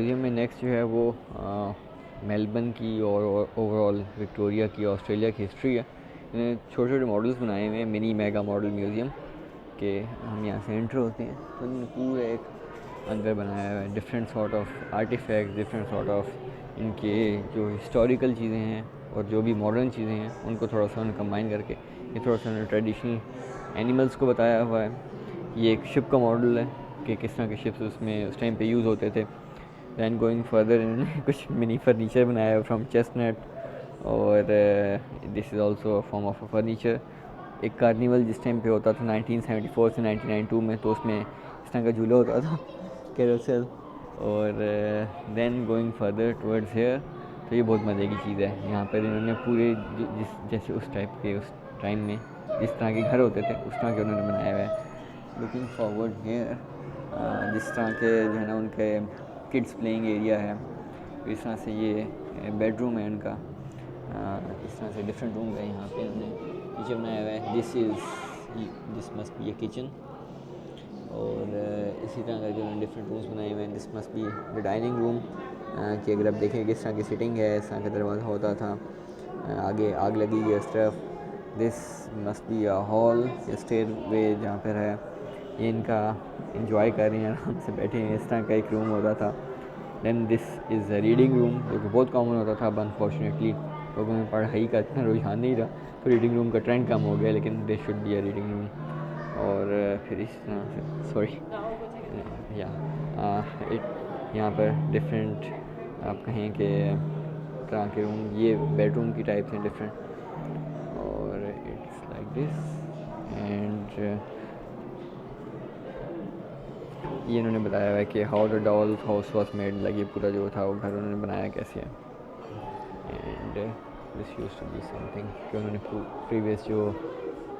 Museum में next जो है वो मेलबर्न की और ओवरऑल विक्टोरिया की, ऑस्ट्रेलिया की हिस्ट्री है। इन्हें छोटे छोटे मॉडल्स बनाए हुए हैं, मिनी मेगा मॉडल म्यूज़ियम के। हम यहाँ से एंटर होते हैं तो इन्होंने पूरा एक अंदर बनाया हुआ है, different sort of artifact, different sort of इनके जो हिस्टोरिकल चीज़ें हैं और जो भी मॉडर्न चीज़ें हैं उनको थोड़ा सा उन्होंने कंबाइन करके ये थोड़ा सा उन्होंने ट्रेडिशनल एनिमल्स को बताया हुआ है। ये एक शिप का मॉडल है कि किस तरह के शिप्स उसमें उस टाइम पे यूज़ होते थे। दैन गोइंग फर्दर इन्होंने कुछ मिनी फर्नीचर बनाया है फ्रॉम चेस्टनट, और this is also a form of a furniture. एक कार्निवल जिस टाइम पे होता था 1974 से 1992 में, तो उसमें इस तरह का झूला होता था, कैरोसेल। और then going further towards here, तो ये बहुत मज़े की चीज़ है। यहाँ पर इन्होंने पूरे जिस जैसे उस टाइप के उस टाइम में जिस तरह के घर होते थे उस तरह के उन्होंने बनाए हुए हैं। लुकिंग फॉरवर्ड हेयर, जिस तरह के जो है ना उनके किड्स प्लेइंग एरिया है, इस तरह से ये बेडरूम है उनका। इस तरह से डिफरेंट रूम है यहाँ पे उन्होंने नीचे बनाया हुआ है। This must B A kitchen, और इसी तरह करके उन्होंने डिफरेंट रूम्स बनाए हुए हैं। This must be the dining room, कि अगर आप देखें किस तरह की सिटिंग है, इस तरह का दरवाज़ा होता था, आगे आग लगी है इस तरफ। This must be a hall, stairway जहाँ पर है, ये इनका इंजॉय कर रहे हैं, आराम से बैठे हैं, इस तरह का एक रूम होता था। Then this is a reading room, जो कि बहुत कॉमन होता था। अब अनफॉर्चुनेटली लोगों में पढ़ाई का इतना रुझान नहीं रहा, तो रीडिंग रूम का ट्रेंड कम हो गया, लेकिन this should be a reading room. और फिर इस तरह से सॉरी या यहाँ पर डिफरेंट आप कहें कि तरह के रूम, ये बेडरूम की टाइप्स हैं डिफरेंट, और इट्स लाइक दिस। एंड ये इन्होंने बताया हुआ है कि how the doll house was made, लगे पूरा जो था वो घर उन्होंने बनाया कैसे है। And this used to be something कि उन्होंने प्रीवियस जो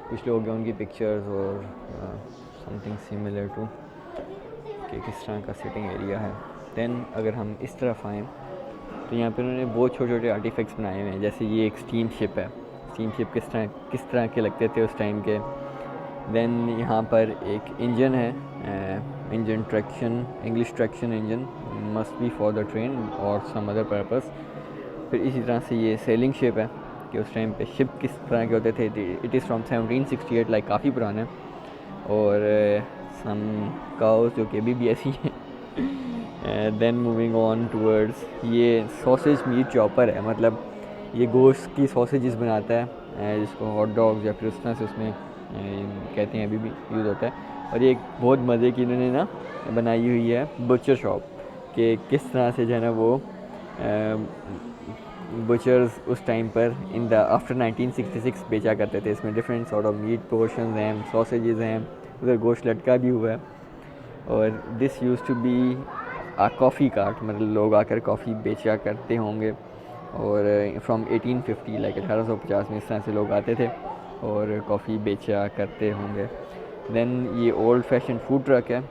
कुछ लोग हैं उनकी पिक्चर्स और समथिंग सिमिलर टू कि किस तरह का सिटिंग एरिया है। दैन अगर हम इस तरफ आएँ तो यहाँ पे उन्होंने बहुत छोटे छोटे आर्टिफैक्ट्स बनाए हुए हैं। जैसे ये एक स्टीम शिप है, स्टीम शिप किस तरह के लगते थे उस टाइम के। दैन यहाँ पर एक इंजन है, engine traction, English traction engine, must be for the train और सम अदर पर्पस। फिर इसी तरह से ये सेलिंग शिप है कि उस टाइम पे शिप किस तरह के होते थे। इट इज़ फ्रॉम 1768, लाइक काफ़ी पुराना है। और सम काउस जो कि अभी भी ऐसी हैं। देन मूविंग ऑन टूवर्ड्स, ये सॉसेज मीट चॉपर है, मतलब ये गोश्त की सॉसेजेस बनाता है, जिसको हॉट डॉग्स या फिर उस तरह से उसमें कहते हैं, अभी भी यूज़ होता है। और ये एक बहुत मज़े की इन्होंने ना बनाई हुई है बचर शॉप, कि किस तरह से जो है ना वो बचर्स उस टाइम पर इन द आफ्टर 1966 बेचा करते थे। इसमें different sort of meat portions हैं, सॉसेजेस हैं, उधर गोश्त लटका भी हुआ है। और this use to be a coffee cart, मतलब लोग आकर कॉफ़ी बेचा करते होंगे। और फ्रॉम 1850, लाइक 1850 में इस तरह से लोग आते थे और कॉफ़ी बेचा करते होंगे। दैन ये ओल्ड फैशन फूड ट्रक है,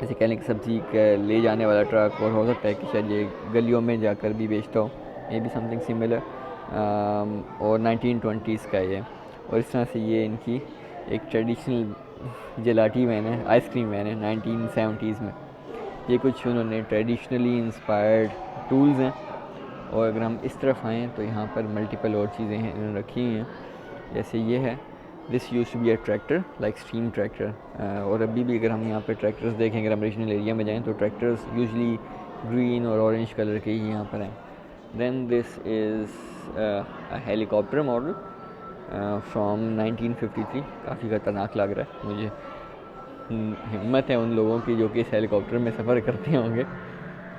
जैसे कह लें कि सब्ज़ी ले जाने वाला ट्रक, और हो सकता है कि शायद ये गलियों में जाकर भी बेचता हो, मे बी समथिंग सिमिलर। और 1920s का ये। और इस तरह से ये इनकी एक ट्रेडिशनल जेलाटी वैन है, आइसक्रीम वैन है 1970s में। ये कुछ उन्होंने ट्रेडिशनली इंस्पायर्ड टूल्स हैं। और अगर हम इस तरफ आएँ तो यहाँ पर मल्टीपल और चीज़ें हैं इन्होंने रखी हुई हैं, जैसे ये है, this use to be a tractor, like steam tractor. और अभी भी अगर हम यहाँ पर ट्रैक्टर्स देखें, अगर हम रीजनल एरिया में जाएँ तो ट्रैक्टर्स यूजली ग्रीन और ऑरेंज कलर के ही यहाँ पर हैं। Then this is a helicopter model from 1953, काफ़ी ख़तरनाक लग रहा है मुझे। हिम्मत है उन लोगों की जो कि इस हेलीकॉप्टर में सफ़र करते होंगे।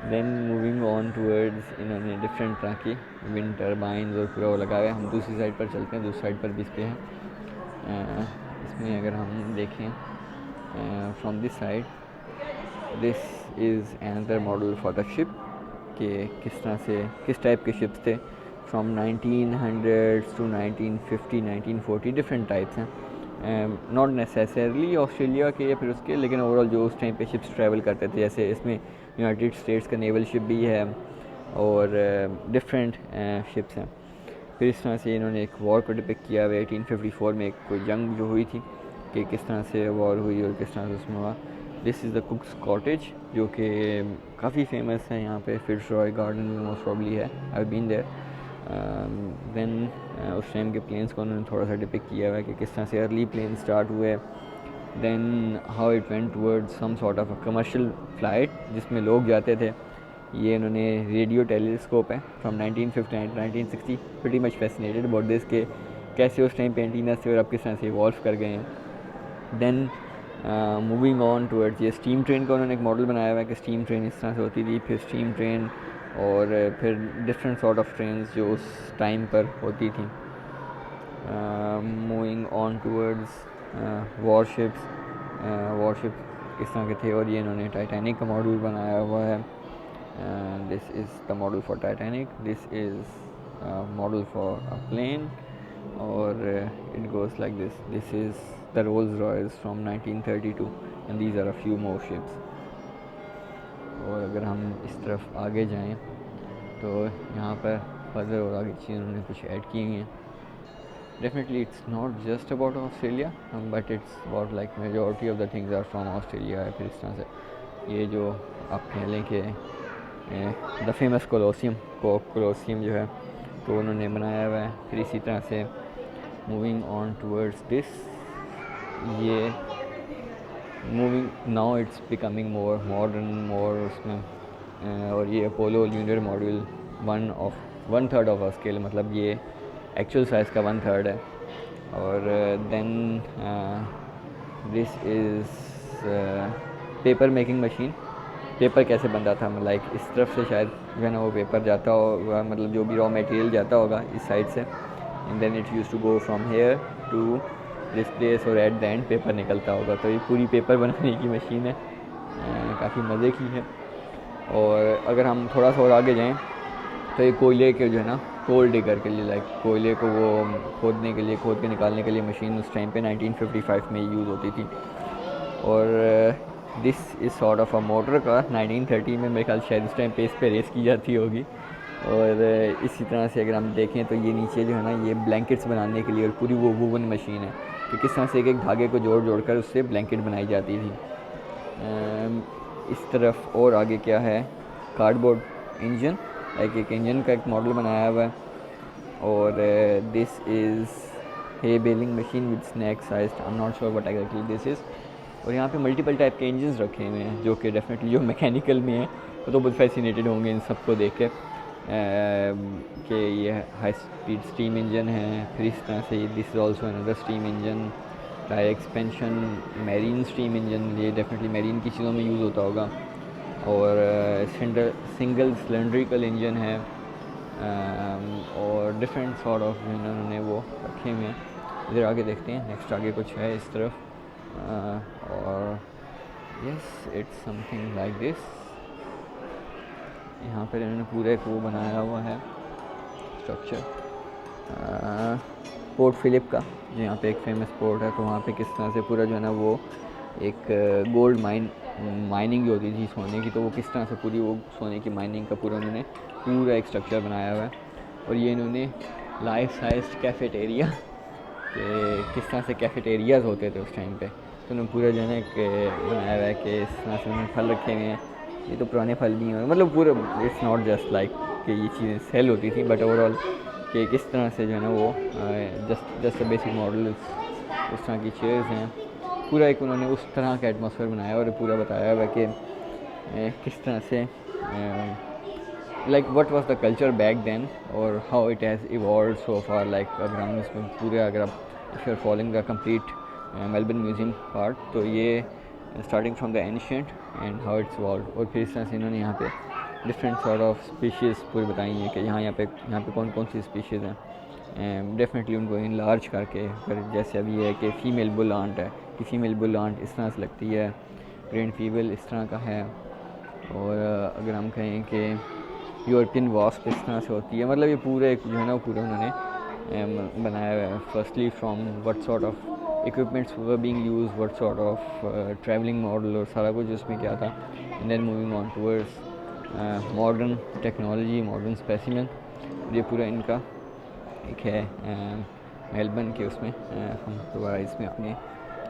दैन मूविंग ऑन टूवर्ड्स, इन्होंने डिफरेंट तरह की विंड टर्बाइंस और पूरा वो लगा हुआ है। हम दूसरी साइड पर चलते हैं, दूसरी साइड पर भी इस पे है। इसमें अगर हम देखें from this side, this is another model for the ship, कि किस तरह से किस टाइप के शिप्स थे फ्रॉम 1900 टू 1950 1940, डिफरेंट टाइप्स हैं। नॉट नेसेसरली ऑस्ट्रेलिया के या फिर उसके, लेकिन ओवरऑल जो उस टाइम पे शिप्स ट्रैवल करते थे, जैसे इसमें यूनाइटेड स्टेट्स का नेवल शिप भी है और डिफरेंट शिप्स हैं। फिर इस तरह से इन्होंने एक वॉर को डिपिक्ट किया हुआ 1854 में, एक कोई जंग जो हुई थी कि किस तरह से वॉर हुई और किस तरह से उसमें हुआ। दिस इज़ द कुक्स कॉटेज, जो कि काफ़ी फेमस है यहाँ पे, फिट्जरॉय गार्डन में मोस्ट प्रॉब्ली है, आई बीन देयर। दैन उस टाइम के प्लेन्स को उन्होंने थोड़ा सा डिपिक्ट किया हुआ है कि किस तरह से अर्ली प्लेन स्टार्ट हुए, then how it went towards some sort of a commercial flight जिसमें लोग जाते थे। ये इन्होंने रेडियो टेलीस्कोप है from 1959 to 1960, pretty much fascinated about this के कैसे उस टाइम पे एंटीना से और अब किस तरह से इवॉल्व कर गए हैं। दैन मूविंग ऑन टुवर्ड्स ये स्टीम ट्रेन का उन्होंने एक मॉडल बनाया हुआ है कि स्टीम ट्रेन इस तरह से होती थी, फिर स्टीम ट्रेन और फिर डिफरेंट सॉर्ट ऑफ ट्रेन्स जो उस टाइम पर होती थी। Moving on towards warships, worship किस तरह के थे, और ये इन्होंने टाइटैनिक का मॉडल बनाया हुआ है। This is the model for Titanic, this is model for a plane, और it goes like this. This is the Rolls-Royce from 1932 and these are a few more ships. और अगर हम इस तरफ आगे जाएं तो यहाँ पर फर्दर और आगे चीज़ें उन्होंने कुछ ऐड की हैं। Definitely it's not just about Australia, but it's about like majority of the things are from Australia। फिर इस तरह से ये जो आप कह लें कि द फेमस कोलोसियम जो है तो उन्होंने बनाया हुआ है। फिर इसी तरह से मूविंग ऑन टूवर्ड्स दिस, ये moving now it's becoming more modern, more उसमें और ये Apollo lunar module 1/3 of a scale, मतलब ये एक्चुअल साइज़ का 1/3 है। और then this is paper making machine. Paper कैसे बनता था, लाइक इस तरफ से शायद जो है ना वो पेपर जाता होगा, मतलब जो भी रॉ मटेरियल जाता होगा इस साइड से, and then it use to go from here to this place, और एट द एंड पेपर निकलता होगा। तो ये पूरी पेपर बनाने की मशीन है, काफ़ी मज़े की है। और अगर हम थोड़ा सा और आगे जाएँ तो ये कोयले के जो है ना कोल डिगर के लिए, लाइक कोयले को वो खोदने के लिए, खोद के निकालने के लिए मशीन उस टाइम पे 1955 में यूज़ होती थी। और this is sort of a motor car. 1930 में मेरे ख्याल शायद उस टाइम पे इस पे रेस की जाती होगी। और इसी तरह से अगर हम देखें तो ये नीचे जो है ना ये ब्लैंकेट्स बनाने के लिए, और पूरी वो वूवन मशीन है कि किस तरह से एक धागे को जोड़ कर उससे ब्लैंकेट बनाई जाती थी। इस तरफ और आगे क्या है, कार्डबोर्ड इंजन, लाइक एक इंजन का एक मॉडल बनाया हुआ है। और this is hay baling machine with snack size, I am not sure what exactly this is. और यहाँ पे मल्टीपल टाइप के इंजन्स रखे हुए हैं जो कि डेफिनेटली जो मैकेनिकल में है वो तो बहुत फैसिनेटेड होंगे इन सबको देख के कि ये हाई स्पीड स्टीम इंजन है। फिर इस तरह से this is also another steam engine, tyre expansion, marine steam engine, ये डेफिनेटली मैरीन की चीज़ों में यूज़ होता होगा। और सिंगल सिलेंड्रिकल इंजन है, और डिफरेंट सॉर्ट ऑफ उन्होंने वो रखे हुए हैं। इधर आगे देखते हैं, नेक्स्ट आगे कुछ है इस तरफ, और yes it's something like this. यहाँ पर इन्होंने पूरा एक वो बनाया हुआ है स्ट्रक्चर पोर्ट फिलिप का, जो यहाँ पे एक फेमस पोर्ट है। तो वहाँ पे किस तरह से पूरा जो है ना वो एक गोल्ड माइनिंग जो होती थी सोने की, तो वो किस तरह से पूरी वो सोने की माइनिंग का पूरा उन्होंने पूरा एक स्ट्रक्चर बनाया हुआ है। और ये इन्होंने लाइफ साइज कैफेटेरिया कि किस तरह से कैफेटेरियाज़ होते थे उस टाइम पे, तो उन्होंने पूरा जो है ना एक बनाया हुआ है कि इस तरह से उन्होंने फल रखे हुए हैं। ये तो पुराने फल भी हैं, मतलब पूरा इट्स नॉट जस्ट लाइक कि ये चीज़ें सेल होती थी, बट ओवरऑल कि किस तरह से जो है ना वो जस्ट अ बेसिक मॉडल उस तरह की चेयर्स हैं। पूरा एक उन्होंने उस तरह का एटमॉस्फेयर बनाया और पूरा बताया हुआ कि किस तरह से like what was the culture back then और how it has evolved so far. Like अगर हम इसमें पूरे अगर आप if you are following the complete Melbourne museum part, तो ये starting from the ancient and how it's evolved. और फिर इस तरह से इन्होंने यहाँ पे डिफरेंट सॉर्ट ऑफ स्पीशीज़ पूरी बताई हैं कि यहाँ पे कौन कौन सी स्पीशीज़ हैं। डेफिनेटली उनको इनलार्ज करके, फिर जैसे अभी है कि फ़ीमेल बुल आंट है कि फ़ीमेल बुल आंट इस तरह से लगती है, ग्रैंड फीमेल इस तरह का है। और अगर हम कहें कि यूरोपियन वास्प इस तरह से होती है, मतलब ये पूरा एक जो है ना वो पूरा उन्होंने बनाया हुआ है। Firstly from what sort of equipments were being use, what sort of travelling model और सारा कुछ उसमें क्या था। And then moving on towards modern technology, modern specimen. ये पूरा इनका एक है मेलबर्न के उसमें हम दोबारा इसमें अपने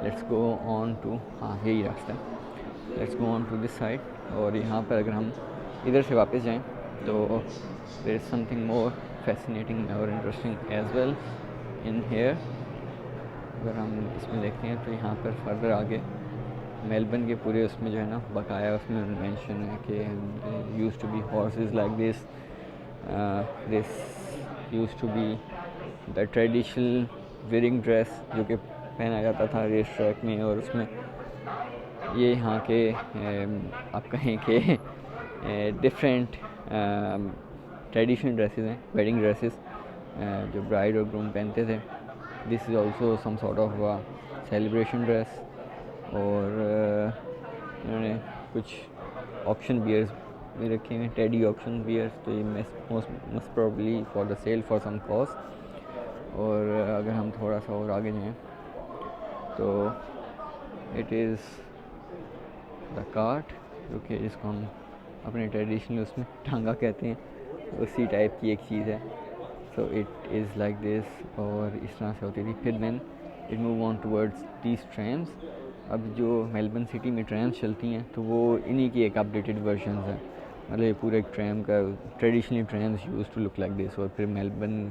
लेट्स गो ऑन टू, हाँ यही रास्ता है। Let's go on to this side. और यहाँ पर अगर हम इधर से वापस जाएं तो there is something more fascinating और interesting as well in here. अगर हम इसमें देखते हैं तो यहाँ पर फर्दर आगे मेलबर्न के पूरे उसमें जो है ना बकाया उसमें मेंशन है कि used to be horses like this used to be the traditional wearing dress जो कि पहना जाता था रेस ट्रैक में। और उसमें ये यहाँ के आप कहें कि डिफरेंट ट्रेडिशनल ड्रेसेस हैं, वेडिंग ड्रेसेस जो ब्राइड और ग्रूम पहनते थे। This is also some sort of celebration dress. और इन्होंने कुछ ऑप्शन बियर्स भी रखे हैं, टेडी ऑप्शन बियर्स, तो ये most probably for the sale for some cause. और अगर हम थोड़ा सा और आगे जाएँ तो इट इज़ द कार्ट, जो कि जिसको हम अपने ट्रेडिशनल उसमें टांगा कहते हैं, उसी टाइप की एक चीज़ है। So it is like this और इस तरह से होती थी। फिर then it move on towards these trams. अब जो मेलबर्न सिटी में ट्रैम्स चलती हैं तो वो इन्हीं की एक अपडेटेड वर्जन है। मतलब ये पूरा एक ट्रैम का traditionally trams use to look like this. और फिर मेलबर्न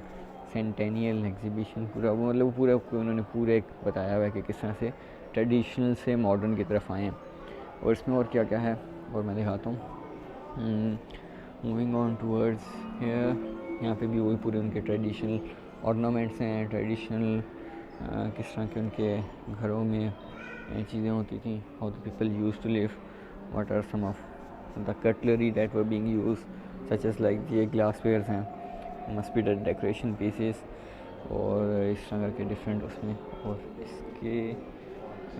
सेंटेनियल एग्जीबिशन पूरा वो मतलब पूरा उन्होंने पूरा एक बताया हुआ है कि किस तरह से ट्रेडिशनल से मॉडर्न की तरफ आए हैं। और इसमें और क्या क्या है और मैं दिखाता हूँ। मूविंग ऑन टूवर्ड्स हियर, यहाँ पे भी वही पूरे उनके ट्रेडिशनल ऑर्नामेंट्स हैं, ट्रेडिशनल किस तरह के उनके घरों में चीज़ें होती थी, how the people use to live, what are some of the cutlery that were being use such as like ये ग्लासवेयर्स हैं, must be the decoration pieces और इस तरह के डिफरेंट उसमें। और इसके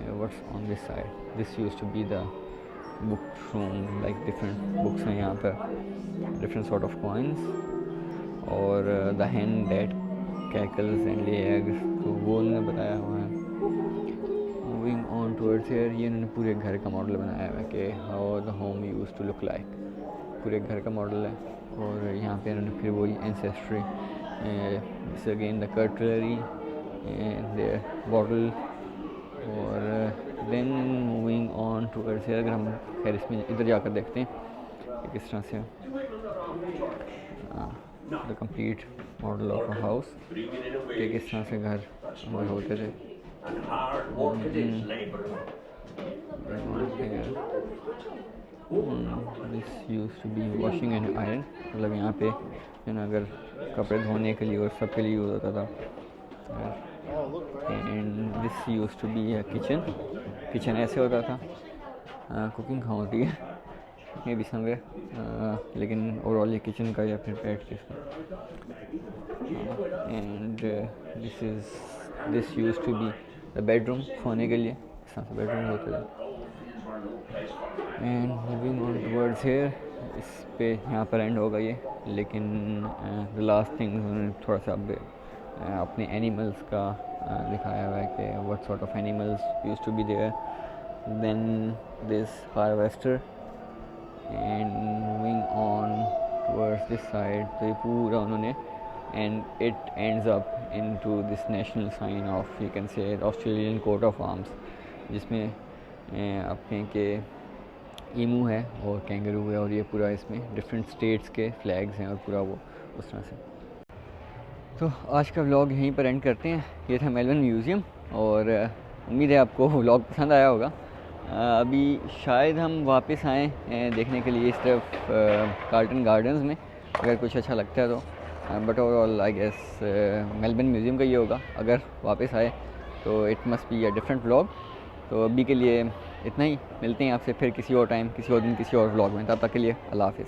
what's on this side, this use to be the book room, like different books हैं यहाँ पर, डिफरेंट सॉर्ट ऑफ कॉइन्स। और the hen that cackles and lay eggs, तो वो उन्होंने बताया हुआ है। मूविंग ऑन टूवर्ड्स हियर, ये इन्होंने पूरे घर का मॉडल बनाया हुआ है कि how the home use to look like, पूरे घर का मॉडल है। और यहाँ पे इन्होंने फिर वही ancestry, this again the cutlery and the bottle. और then moving on towards here, अगर हम खैर इसमें इधर जाकर देखते हैं कि किस तरह से the complete model of a house कि किस तरह से घर हमारे होते थे। This use to be washing and iron, मतलब यहाँ पे है ना अगर कपड़े धोने के लिए और सब के लिए यूज़ होता था। And this use to be a kitchen, kitchen ऐसे होता था। कुकिंग कहाँ होती है ये भी समझे, लेकिन ओवरऑल ये किचन का या फिर बैठ के and this use to be the bedroom, सोने के लिए इस तरह से बेडरूम होते थे। And moving on towards here, इस पे यहाँ पर एंड होगा ये, लेकिन द लास्ट थिंग उन्होंने थोड़ा सा अपने एनिमल्स का दिखाया हुआ है कि what sort of animals use to be there. Then this harvester and moving on towards this side, तो ये पूरा उन्होंने and it ends up into this national sign of you can say Australian coat of arms, जिसमें आप कहें कि ईमू है और कैंगरू है और ये पूरा इसमें डिफरेंट स्टेट्स के फ्लैग्स हैं और पूरा वो उस तरह से। तो आज का व्लॉग यहीं पर एंड करते हैं। ये था मेलबर्न म्यूज़ियम और उम्मीद है आपको व्लॉग पसंद आया होगा। अभी शायद हम वापस आएँ देखने के लिए इस तरफ कार्ल्टन गार्डन्स में, अगर कुछ अच्छा लगता है तो। But overall I guess Melbourne museum का ये होगा अगर वापस आए तो it must be a different vlog. तो अभी के लिए इतना ही, मिलते हैं आपसे फिर किसी और टाइम, किसी और दिन, किसी और व्लॉग में। तब तक के लिए अल्लाह हाफ़िज़।